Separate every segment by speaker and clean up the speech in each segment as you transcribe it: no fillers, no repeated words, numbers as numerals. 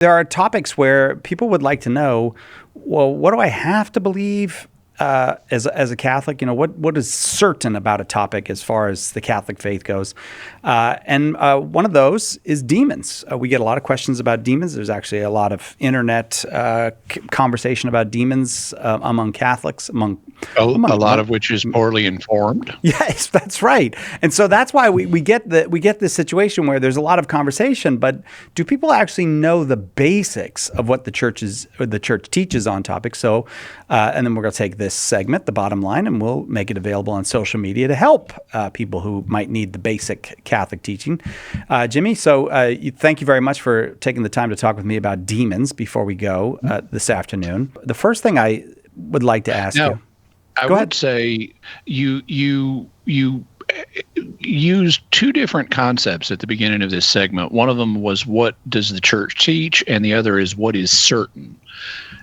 Speaker 1: There are topics where people would like to know, well, what do I have to believe as a Catholic? What is certain about a topic as far as the Catholic faith goes? And one of those is demons. We get a lot of questions about demons. There's actually a lot of internet conversation about demons among Catholics,
Speaker 2: a lot of which is poorly informed.
Speaker 1: Yes, that's right. And so that's why we get this situation where there's a lot of conversation, but do people actually know the basics of what the church teaches on topics? So, and then we're going to take this segment, the bottom line, and we'll make it available on social media to help people who might need the basic Catholic teaching. Jimmy, so thank you very much for taking the time to talk with me about demons before we go this afternoon. The first thing I would like to ask you.
Speaker 2: I would say you used two different concepts at the beginning of this segment. One of them was, what does the church teach? And the other is, what is certain?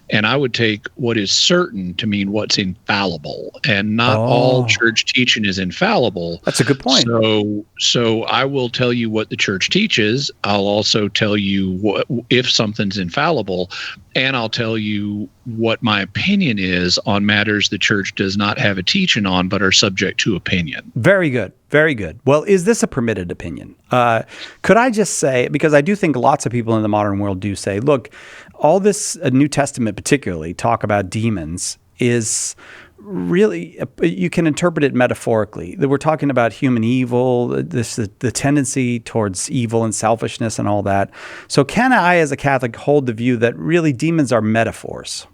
Speaker 2: And I would take what is certain to mean what's infallible, and not all church teaching is infallible.
Speaker 1: That's a good point.
Speaker 2: So I will tell you what the church teaches. I'll also tell you if something's infallible, and I'll tell you what my opinion is on matters the church does not have a teaching on, but are subject to opinion.
Speaker 1: Very good. Very good. Well, is this a permitted opinion? Could I just say, because I do think lots of people in the modern world do say, look, all this New Testament particularly talk about demons is really, you can interpret it metaphorically. That we're talking about human evil, the tendency towards evil and selfishness and all that. So can I, as a Catholic, hold the view that really demons are metaphors?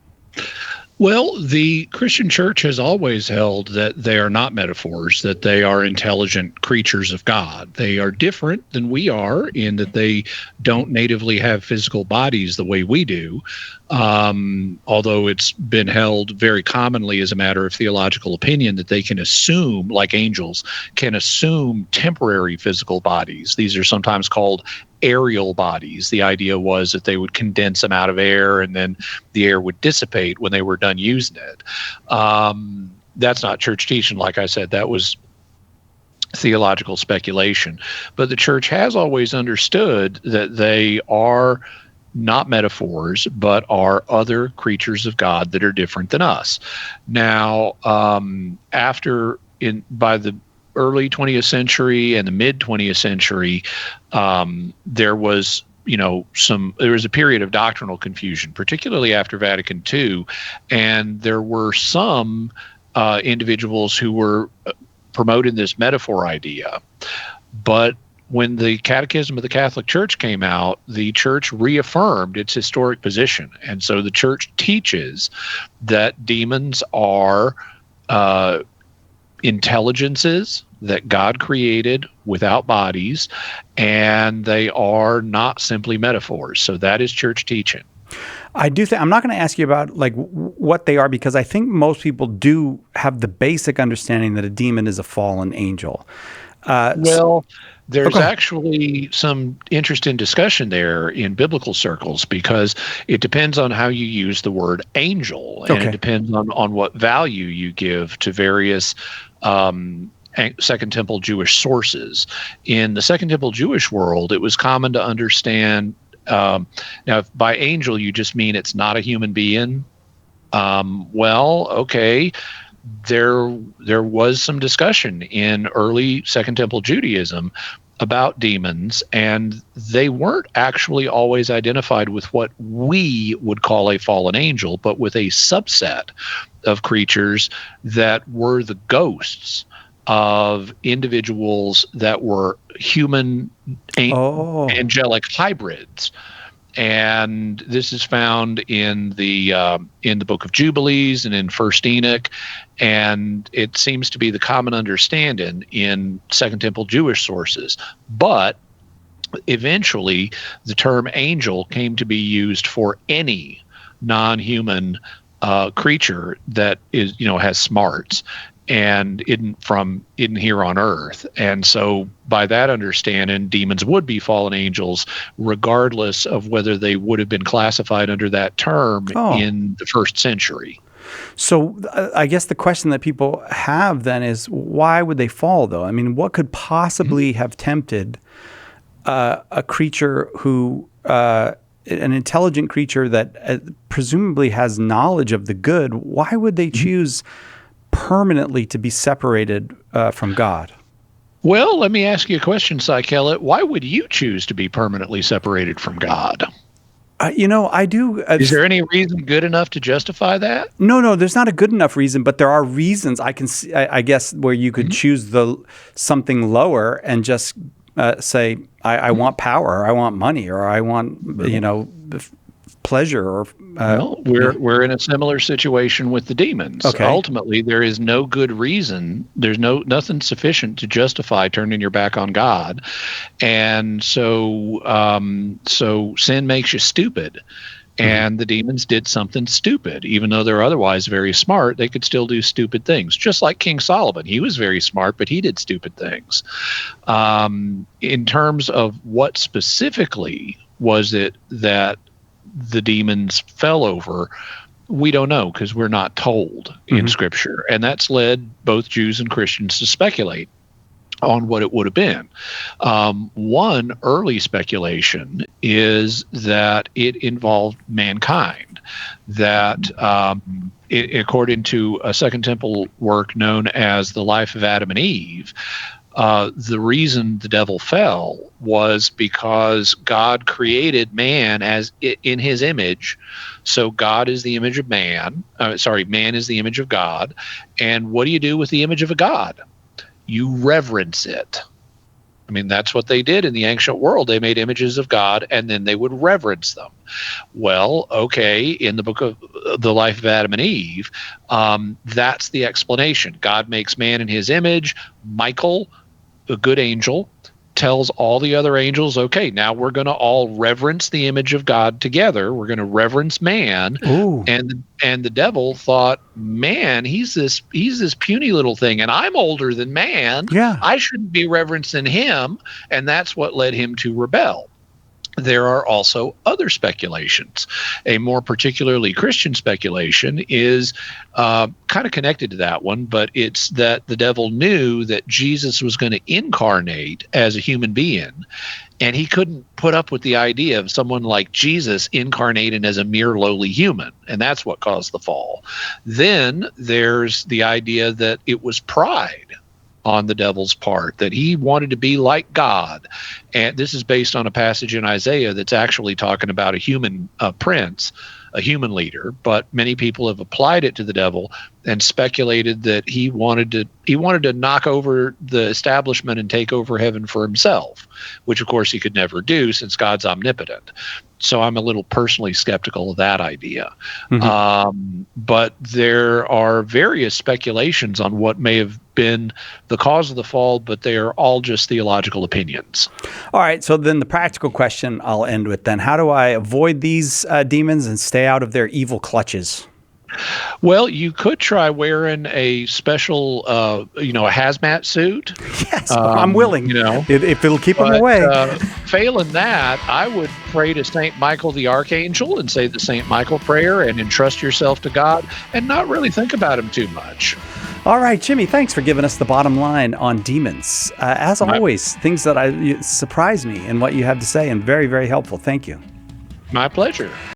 Speaker 2: Well, the Christian church has always held that they are not metaphors, that they are intelligent creatures of God. They are different than we are in that they don't natively have physical bodies the way we do, although it's been held very commonly as a matter of theological opinion that they can assume, like angels, can assume temporary physical bodies. These are sometimes called aerial bodies. The idea was that they would condense them out of air and then the air would dissipate when they were done using it. That's not church teaching. Like I said, that was theological speculation. But the church has always understood that they are not metaphors, but are other creatures of God that are different than us. There by the early 20th century and the mid 20th century, there was a period of doctrinal confusion, particularly after Vatican II, and there were some individuals who were promoting this metaphor idea. But when the Catechism of the Catholic Church came out, the church reaffirmed its historic position, and so the church teaches that demons are intelligences that God created without bodies, and they are not simply metaphors. So that is church teaching.
Speaker 1: I do think I'm not going to ask you about like what they are, because I think most people do have the basic understanding that a demon is a fallen angel.
Speaker 2: There's actually some interesting discussion there in biblical circles, because it depends on how you use the word angel, and it depends on what value you give to various Second Temple Jewish sources. In the Second Temple Jewish world, it was common to understand, now if by angel you just mean it's not a human being, there was some discussion in early Second Temple Judaism about demons, and they weren't actually always identified with what we would call a fallen angel, but with a subset of creatures that were the ghosts of individuals that were human angelic hybrids. And this is found in the Book of Jubilees and in First Enoch, and it seems to be the common understanding in Second Temple Jewish sources. But eventually, the term angel came to be used for any non-human creature that is, has smarts and isn't here on earth. And so by that understanding, demons would be fallen angels regardless of whether they would have been classified under that term in the first century.
Speaker 1: So I guess the question that people have then is, why would they fall, though? I mean, what could possibly have tempted a creature who an intelligent creature that presumably has knowledge of the good, why would they choose permanently to be separated from God?
Speaker 2: Well, let me ask you a question, Kellett. Why would you choose to be permanently separated from God?
Speaker 1: I do.
Speaker 2: Is there any reason good enough to justify that?
Speaker 1: No, there's not a good enough reason, but there are reasons I can see, I guess, where you could choose something lower and just say, I want power, or I want money, or I want, pleasure, or
Speaker 2: well, we're in a similar situation with the demons.
Speaker 1: Okay.
Speaker 2: Ultimately, there is no good reason. There's nothing sufficient to justify turning your back on God, and so sin makes you stupid. And the demons did something stupid. Even though they're otherwise very smart, they could still do stupid things. Just like King Solomon. He was very smart, but he did stupid things. In terms of what specifically was it that the demons fell over, we don't know, because we're not told in Scripture. And that's led both Jews and Christians to speculate on what it would have been. One early speculation is that it involved mankind, that according to a Second Temple work known as The Life of Adam and Eve, the reason the devil fell was because God created man in his image. So God is the image of man. Man is the image of God. And what do you do with the image of a God? You reverence it. I mean, that's what they did in the ancient world. They made images of God, and then they would reverence them. Well, okay, in the book of The Life of Adam and Eve, that's the explanation. God makes man in his image. Michael, a good angel, tells all the other angels, okay, now we're going to all reverence the image of God together. We're going to reverence man.
Speaker 1: Ooh.
Speaker 2: And the devil thought, man, he's this puny little thing, and I'm older than man.
Speaker 1: Yeah.
Speaker 2: I shouldn't be reverencing him. And that's what led him to rebel. There are also other speculations. A more particularly Christian speculation is kind of connected to that one, but it's that the devil knew that Jesus was going to incarnate as a human being, and he couldn't put up with the idea of someone like Jesus incarnating as a mere lowly human, and that's what caused the fall. Then there's the idea that it was pride on the devil's part, that he wanted to be like God. And this is based on a passage in Isaiah that's actually talking about a human prince, a human leader, but many people have applied it to the devil and speculated that he wanted to knock over the establishment and take over heaven for himself, which of course he could never do since God's omnipotent. So I'm a little personally skeptical of that idea. But there are various speculations on what may have been the cause of the fall, but they are all just theological opinions.
Speaker 1: All right, so then the practical question I'll end with then. How do I avoid these demons and stay out of their evil clutches?
Speaker 2: Well, you could try wearing a special, a hazmat suit.
Speaker 1: Yes, I'm willing. If it'll keep them away.
Speaker 2: Failing that, I would pray to St. Michael the Archangel and say the St. Michael prayer and entrust yourself to God and not really think about him too much.
Speaker 1: All right, Jimmy, thanks for giving us the bottom line on demons. As always, things that surprise me in what you have to say, and very, very helpful. Thank you.
Speaker 2: My pleasure.